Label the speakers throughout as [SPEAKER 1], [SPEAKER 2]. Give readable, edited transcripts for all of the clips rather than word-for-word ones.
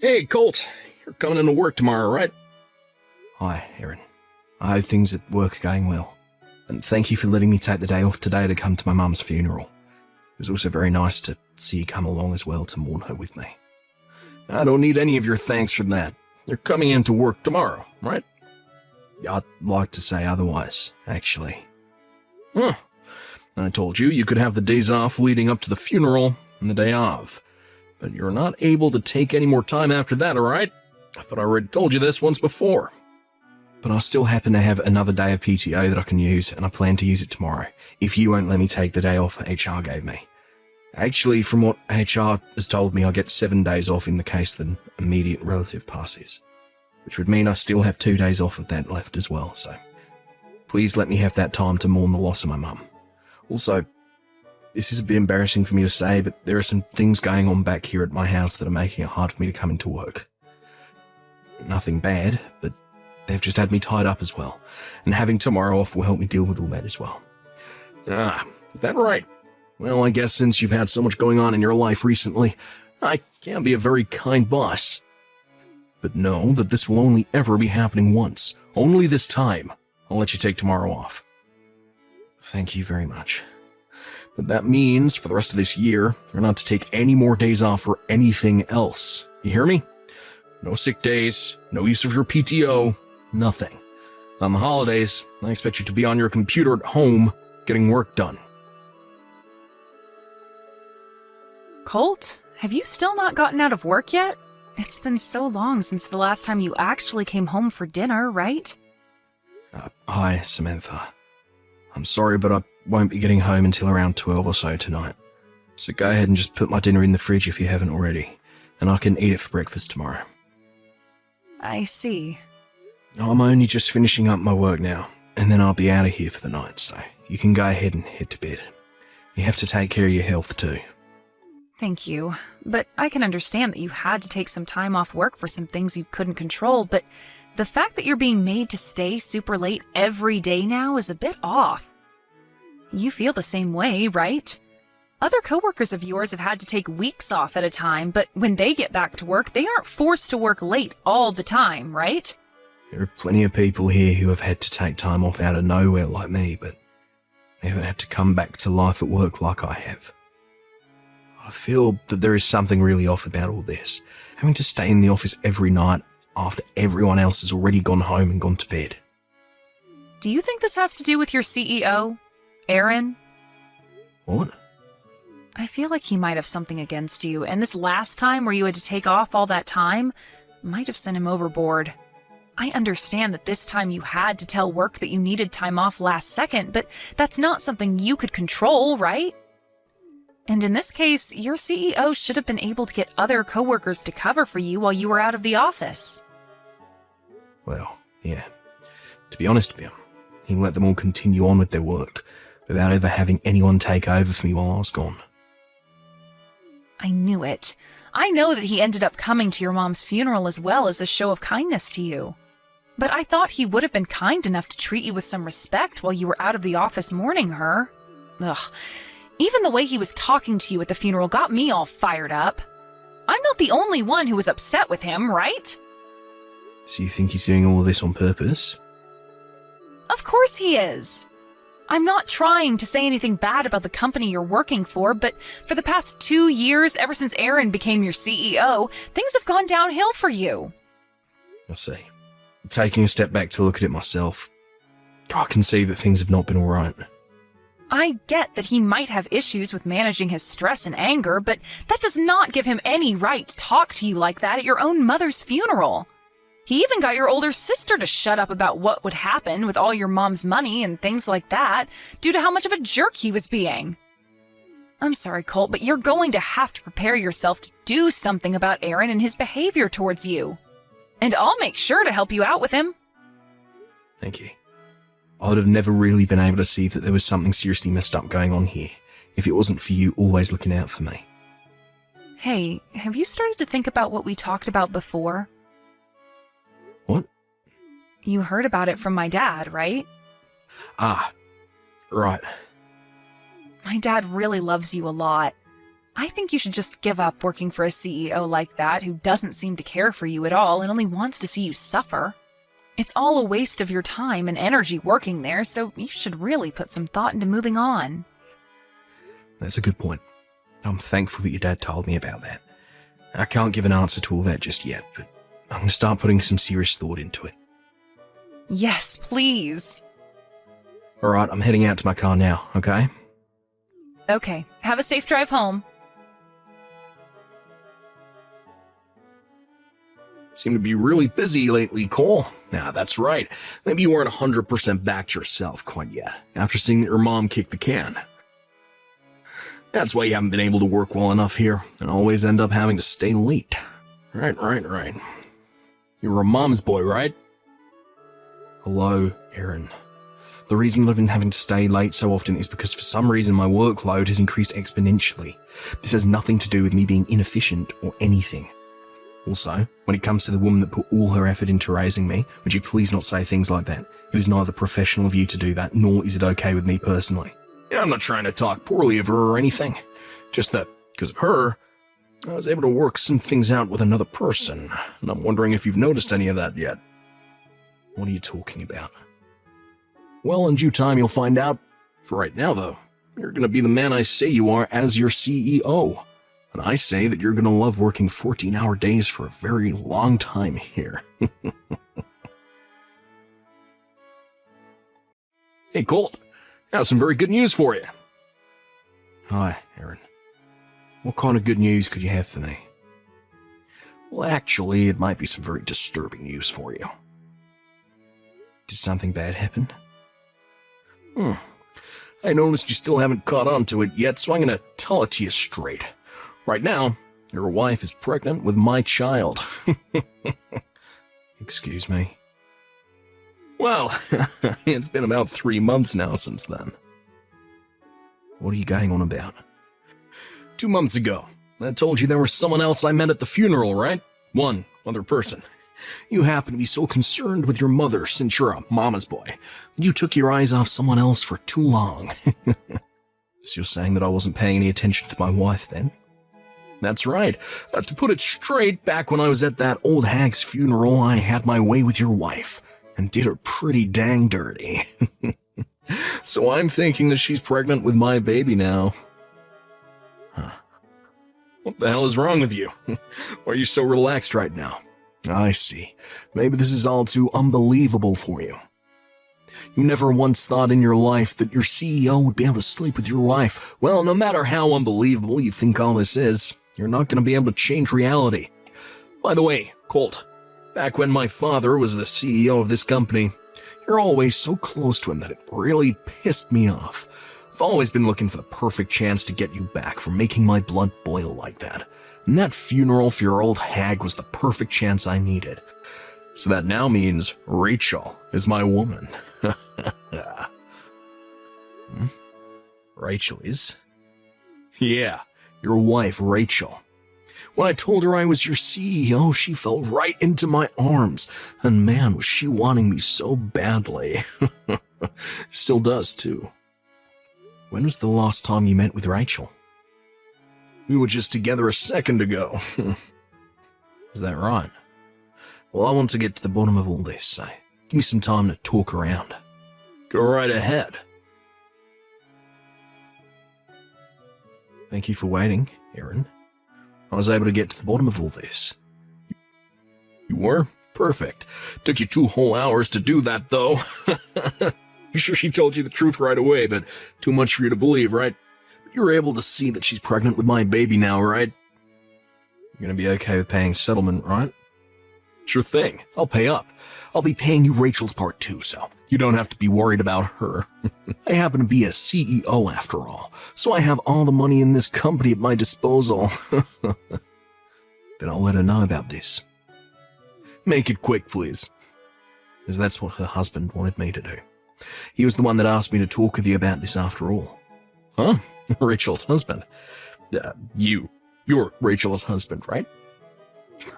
[SPEAKER 1] Hey, Colt. You're coming into work tomorrow, right?
[SPEAKER 2] Hi, Aaron. I hope things at work are going well. And thank you for letting me take the day off today to come to my mum's funeral. It was also very nice to see you come along as well to mourn her with me.
[SPEAKER 1] I don't need any of your thanks for that. You're coming into work tomorrow, right?
[SPEAKER 2] I'd like to say otherwise, actually.
[SPEAKER 1] I told you you could have the days off leading up to the funeral and the day of. But you're not able to take any more time after that, alright? I thought I already told you this once before.
[SPEAKER 2] But I still happen to have another day of PTO that I can use, and I plan to use it tomorrow, if you won't let me take the day off that HR gave me. Actually, from what HR has told me, I get 7 days off in the case that an immediate relative passes, which would mean I still have 2 days off of that left as well, so please let me have that time to mourn the loss of my mum. Also, this is a bit embarrassing for me to say, but there are some things going on back here at my house that are making it hard for me to come into work. Nothing bad, but they've just had me tied up as well, and having tomorrow off will help me deal with all that as well.
[SPEAKER 1] Is that right? Well, I guess since you've had so much going on in your life recently, I can be a very kind boss. But know that this will only ever be happening once. Only this time. I'll let you take tomorrow off.
[SPEAKER 2] Thank you very much.
[SPEAKER 1] But that means, for the rest of this year, you're not to take any more days off for anything else. You hear me? No sick days, no use of your PTO, nothing. On the holidays, I expect you to be on your computer at home, getting work done.
[SPEAKER 3] Colt, have you still not gotten out of work yet? It's been so long since the last time you actually came home for dinner, right?
[SPEAKER 2] Hi, Samantha. I'm sorry, but I won't be getting home until around 12 or so tonight. So go ahead and just put my dinner in the fridge if you haven't already, and I can eat it for breakfast tomorrow.
[SPEAKER 3] I see.
[SPEAKER 2] I'm only just finishing up my work now, and then I'll be out of here for the night, so you can go ahead and head to bed. You have to take care of your health too.
[SPEAKER 3] Thank you. But I can understand that you had to take some time off work for some things you couldn't control, but the fact that you're being made to stay super late every day now is a bit off. You feel the same way, right? Other coworkers of yours have had to take weeks off at a time, but when they get back to work, they aren't forced to work late all the time, right?
[SPEAKER 2] There are plenty of people here who have had to take time off out of nowhere like me, but they haven't had to come back to life at work like I have. I feel that there is something really off about all this, having to stay in the office every night after everyone else has already gone home and gone to bed.
[SPEAKER 3] Do you think this has to do with your CEO, Aaron?
[SPEAKER 2] What?
[SPEAKER 3] I feel like he might have something against you, and this last time where you had to take off all that time might have sent him overboard. I understand that this time you had to tell work that you needed time off last second, but that's not something you could control, right? And in this case, your CEO should have been able to get other coworkers to cover for you while you were out of the office.
[SPEAKER 2] Well, yeah. To be honest with you, he let them all continue on with their work without ever having anyone take over for me while I was gone.
[SPEAKER 3] I knew it. I know that he ended up coming to your mom's funeral as well as a show of kindness to you. But I thought he would have been kind enough to treat you with some respect while you were out of the office mourning her. Ugh. Even the way he was talking to you at the funeral got me all fired up. I'm not the only one who was upset with him, right?
[SPEAKER 2] So you think he's doing all of this on purpose?
[SPEAKER 3] Of course he is. I'm not trying to say anything bad about the company you're working for, but for the past 2 years, ever since Aaron became your CEO, things have gone downhill for you.
[SPEAKER 2] I see. Taking a step back to look at it myself, I can see that things have not been alright.
[SPEAKER 3] I get that he might have issues with managing his stress and anger, but that does not give him any right to talk to you like that at your own mother's funeral. He even got your older sister to shut up about what would happen with all your mom's money and things like that, due to how much of a jerk he was being. I'm sorry, Colt, but you're going to have to prepare yourself to do something about Aaron and his behavior towards you. And I'll make sure to help you out with him.
[SPEAKER 2] Thank you. I would have never really been able to see that there was something seriously messed up going on here if it wasn't for you always looking out for me.
[SPEAKER 3] Hey, have you started to think about what we talked about before?
[SPEAKER 2] What?
[SPEAKER 3] You heard about it from my dad, right?
[SPEAKER 2] Ah, right.
[SPEAKER 3] My dad really loves you a lot. I think you should just give up working for a CEO like that who doesn't seem to care for you at all and only wants to see you suffer. It's all a waste of your time and energy working there, so you should really put some thought into moving on.
[SPEAKER 2] That's a good point. I'm thankful that your dad told me about that. I can't give an answer to all that just yet, but I'm going to start putting some serious thought into it.
[SPEAKER 3] Yes, please.
[SPEAKER 2] All right, I'm heading out to my car now, okay?
[SPEAKER 3] Okay, have a safe drive home.
[SPEAKER 1] Seem to be really busy lately, Cole. Nah, that's right. Maybe you weren't 100% back to yourself quite yet, after seeing that your mom kicked the can. That's why you haven't been able to work well enough here, and always end up having to stay late. Right. You're a mom's boy, right?
[SPEAKER 2] Hello, Aaron. The reason that I've been having to stay late so often is because for some reason my workload has increased exponentially. This has nothing to do with me being inefficient or anything. Also, when it comes to the woman that put all her effort into raising me, would you please not say things like that? It is neither professional of you to do that, nor is it okay with me personally.
[SPEAKER 1] Yeah, I'm not trying to talk poorly of her or anything. Just that, because of her, I was able to work some things out with another person, and I'm wondering if you've noticed any of that yet.
[SPEAKER 2] What are you talking about?
[SPEAKER 1] Well, in due time you'll find out. For right now, though, you're going to be the man I say you are as your CEO. And I say that you're going to love working 14-hour days for a very long time here. Hey, Colt. I have some very good news for you.
[SPEAKER 2] Hi, Aaron. What kind of good news could you have for me?
[SPEAKER 1] Well, actually, it might be some very disturbing news for you.
[SPEAKER 2] Did something bad happen?
[SPEAKER 1] I noticed you still haven't caught on to it yet, so I'm going to tell it to you straight. Right now, your wife is pregnant with my child.
[SPEAKER 2] Excuse me?
[SPEAKER 1] Well, it's been about 3 months now since then.
[SPEAKER 2] What are you going on about?
[SPEAKER 1] 2 months ago, I told you there was someone else I met at the funeral, right? One other person. You happen to be so concerned with your mother since you're a mama's boy that you took your eyes off someone else for too long.
[SPEAKER 2] So you're saying that I wasn't paying any attention to my wife then?
[SPEAKER 1] That's right. To put it straight, back when I was at that old hag's funeral, I had my way with your wife and did her pretty dang dirty. So I'm thinking that she's pregnant with my baby now. Huh. What the hell is wrong with you? Why are you so relaxed right now? I see. Maybe this is all too unbelievable for you. You never once thought in your life that your CEO would be able to sleep with your wife. Well, no matter how unbelievable you think all this is, you're not going to be able to change reality. By the way, Colt, back when my father was the CEO of this company, you're always so close to him that it really pissed me off. I've always been looking for the perfect chance to get you back for making my blood boil like that. And that funeral for your old hag was the perfect chance I needed. So that now means Rachel is my woman.
[SPEAKER 2] Rachel is?
[SPEAKER 1] Yeah, your wife, Rachel. When I told her I was your CEO, she fell right into my arms. And man, was she wanting me so badly. Still does, too.
[SPEAKER 2] When was the last time you met with Rachel?
[SPEAKER 1] We were just together a second ago.
[SPEAKER 2] Is that right? Well, I want to get to the bottom of all this, so give me some time to talk around.
[SPEAKER 1] Go right ahead.
[SPEAKER 2] Thank you for waiting, Aaron. I was able to get to the bottom of all this.
[SPEAKER 1] You were? Perfect. Took you 2 whole hours to do that, though. I'm sure she told you the truth right away, but too much for you to believe, right? You were able to see that she's pregnant with my baby now, right?
[SPEAKER 2] You're gonna be okay with paying settlement, right?
[SPEAKER 1] Sure thing. I'll pay up. I'll be paying you Rachel's part too, so you don't have to be worried about her. I happen to be a CEO after all, so I have all the money in this company at my disposal.
[SPEAKER 2] Then I'll let her know about this.
[SPEAKER 1] Make it quick, please.
[SPEAKER 2] Because that's what her husband wanted me to do. He was the one that asked me to talk with you about this after all.
[SPEAKER 1] Huh? Rachel's husband? You're Rachel's husband, right?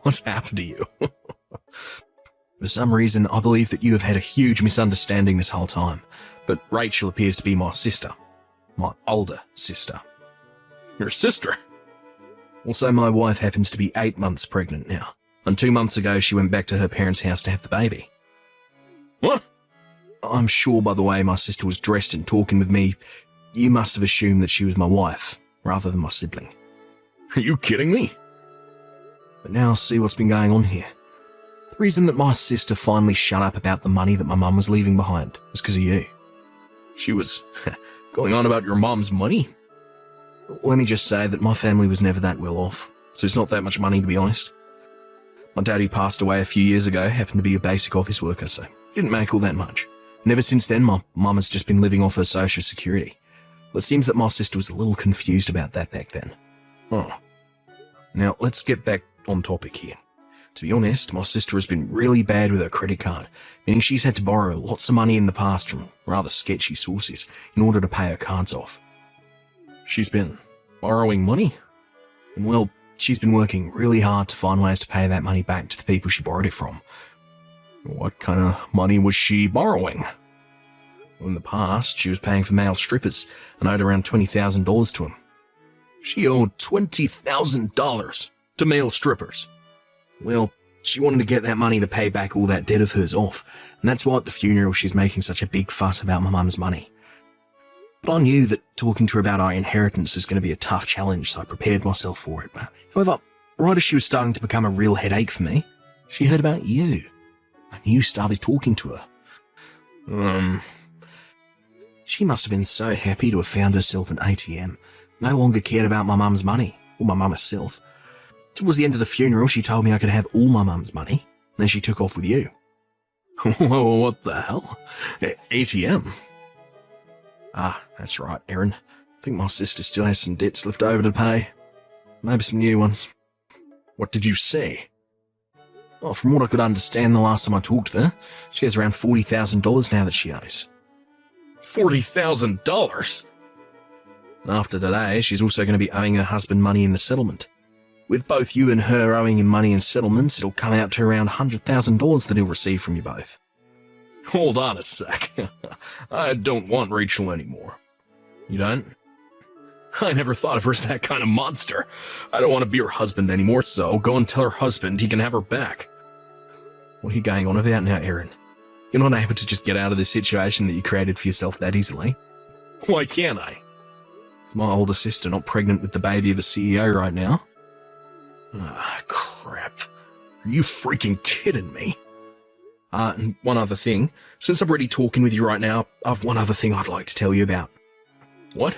[SPEAKER 1] What's happened to you?
[SPEAKER 2] For some reason, I believe that you have had a huge misunderstanding this whole time, but Rachel appears to be my sister. My older sister.
[SPEAKER 1] Your sister?
[SPEAKER 2] Also, my wife happens to be 8 months pregnant now, and 2 months ago she went back to her parents' house to have the baby.
[SPEAKER 1] What?
[SPEAKER 2] I'm sure by the way my sister was dressed and talking with me, you must have assumed that she was my wife, rather than my sibling.
[SPEAKER 1] Are you kidding me?
[SPEAKER 2] But now see what's been going on here. The reason that my sister finally shut up about the money that my mum was leaving behind was because of you.
[SPEAKER 1] She was going on about your mom's money?
[SPEAKER 2] Let me just say that my family was never that well off, so it's not that much money to be honest. My daddy passed away a few years ago, happened to be a basic office worker, so he didn't make all that much. And ever since then, my mum has just been living off her social security. Well, it seems that my sister was a little confused about that back then.
[SPEAKER 1] Oh.
[SPEAKER 2] Now, let's get back on topic here. To be honest, my sister has been really bad with her credit card, meaning she's had to borrow lots of money in the past from rather sketchy sources in order to pay her cards off.
[SPEAKER 1] She's been borrowing money?
[SPEAKER 2] And well, she's been working really hard to find ways to pay that money back to the people she borrowed it from.
[SPEAKER 1] What kind of money was she borrowing?
[SPEAKER 2] Well, in the past, she was paying for male strippers and owed around $20,000 to them.
[SPEAKER 1] She owed $20,000 to male strippers.
[SPEAKER 2] Well, she wanted to get that money to pay back all that debt of hers off, and that's why at the funeral she's making such a big fuss about my mum's money. But I knew that talking to her about our inheritance is going to be a tough challenge, so I prepared myself for it. But however, right as she was starting to become a real headache for me, she heard about you, and you started talking to her. She must have been so happy to have found herself an ATM, no longer cared about my mum's money, or my mum herself. Towards the end of the funeral, she told me I could have all my mum's money, and then she took off with you.
[SPEAKER 1] Whoa, what the hell? ATM?
[SPEAKER 2] Ah, that's right, Erin. I think my sister still has some debts left over to pay. Maybe some new ones.
[SPEAKER 1] What did you say?
[SPEAKER 2] Well, from what I could understand the last time I talked to her, she has around $40,000 now that she owes.
[SPEAKER 1] $40,000?
[SPEAKER 2] And after today, she's also going to be owing her husband money in the settlement. With both you and her owing him money in settlements, it'll come out to around $100,000 that he'll receive from you both.
[SPEAKER 1] Hold on a sec. I don't want Rachel anymore.
[SPEAKER 2] You don't?
[SPEAKER 1] I never thought of her as that kind of monster. I don't want to be her husband anymore, so go and tell her husband he can have her back.
[SPEAKER 2] What are you going on about now, Erin? You're not able to just get out of this situation that you created for yourself that easily.
[SPEAKER 1] Why can't I?
[SPEAKER 2] Is my older sister not pregnant with the baby of a CEO right now?
[SPEAKER 1] Ah, crap. Are you freaking kidding me?
[SPEAKER 2] And one other thing. Since I'm already talking with you right now, I've one other thing I'd like to tell you about.
[SPEAKER 1] What?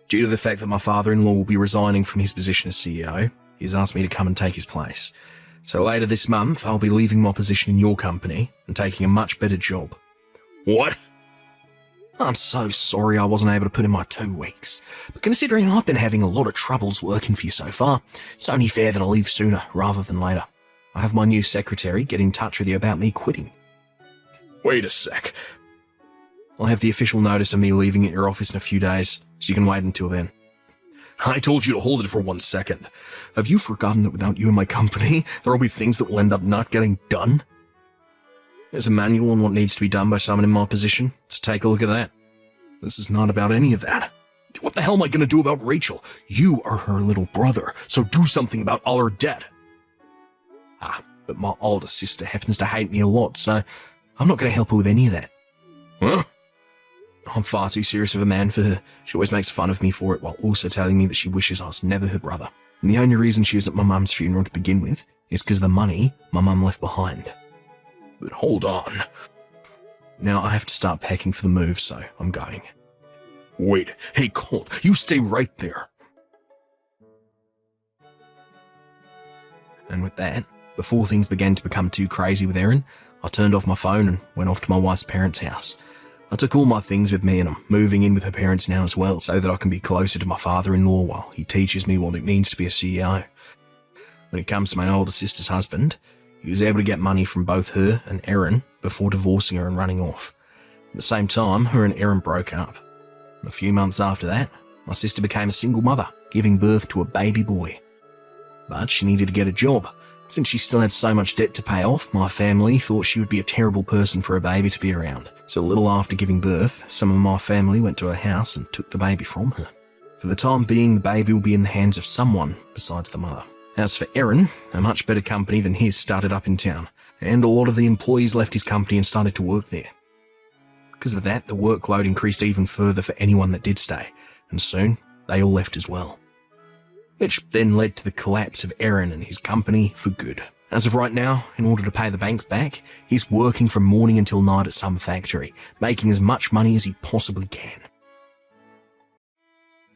[SPEAKER 2] Due to the fact that my father-in-law will be resigning from his position as CEO, he's asked me to come and take his place. So later this month, I'll be leaving my position in your company and taking a much better job.
[SPEAKER 1] What?
[SPEAKER 2] I'm so sorry I wasn't able to put in my 2 weeks, but considering I've been having a lot of troubles working for you so far, it's only fair that I leave sooner rather than later. I have my new secretary get in touch with you about me quitting.
[SPEAKER 1] Wait a sec.
[SPEAKER 2] I'll have the official notice of me leaving at your office in a few days, so you can wait until then.
[SPEAKER 1] I told you to hold it for 1 second.
[SPEAKER 2] Have you forgotten that without you in my company, there will be things that will end up not getting done? There's a manual on what needs to be done by someone in my position, so take a look at that. This is not about any of that.
[SPEAKER 1] What the hell am I going to do about Rachel? You are her little brother, so do something about all her debt.
[SPEAKER 2] But my older sister happens to hate me a lot, so I'm not going to help her with any of that.
[SPEAKER 1] Huh?
[SPEAKER 2] I'm far too serious of a man for her. She always makes fun of me for it while also telling me that she wishes I was never her brother. And the only reason she was at my mum's funeral to begin with is because of the money my mum left behind.
[SPEAKER 1] But hold on.
[SPEAKER 2] Now I have to start packing for the move, so I'm going.
[SPEAKER 1] Wait, hey Colt, you stay right there.
[SPEAKER 2] And with that, before things began to become too crazy with Erin, I turned off my phone and went off to my wife's parents' house. I took all my things with me and I'm moving in with her parents now as well, so that I can be closer to my father-in-law while he teaches me what it means to be a CEO. When it comes to my older sister's husband, he was able to get money from both her and Erin before divorcing her and running off. At the same time, her and Erin broke up. And a few months after that, my sister became a single mother, giving birth to a baby boy. But she needed to get a job. Since she still had so much debt to pay off, my family thought she would be a terrible person for a baby to be around. So a little after giving birth, some of my family went to her house and took the baby from her. For the time being, the baby will be in the hands of someone besides the mother. As for Aaron, a much better company than his started up in town, and a lot of the employees left his company and started to work there. Because of that, the workload increased even further for anyone that did stay, and soon they all left as well. Which then led to the collapse of Aaron and his company for good. As of right now, in order to pay the banks back, he's working from morning until night at some factory, making as much money as he possibly can.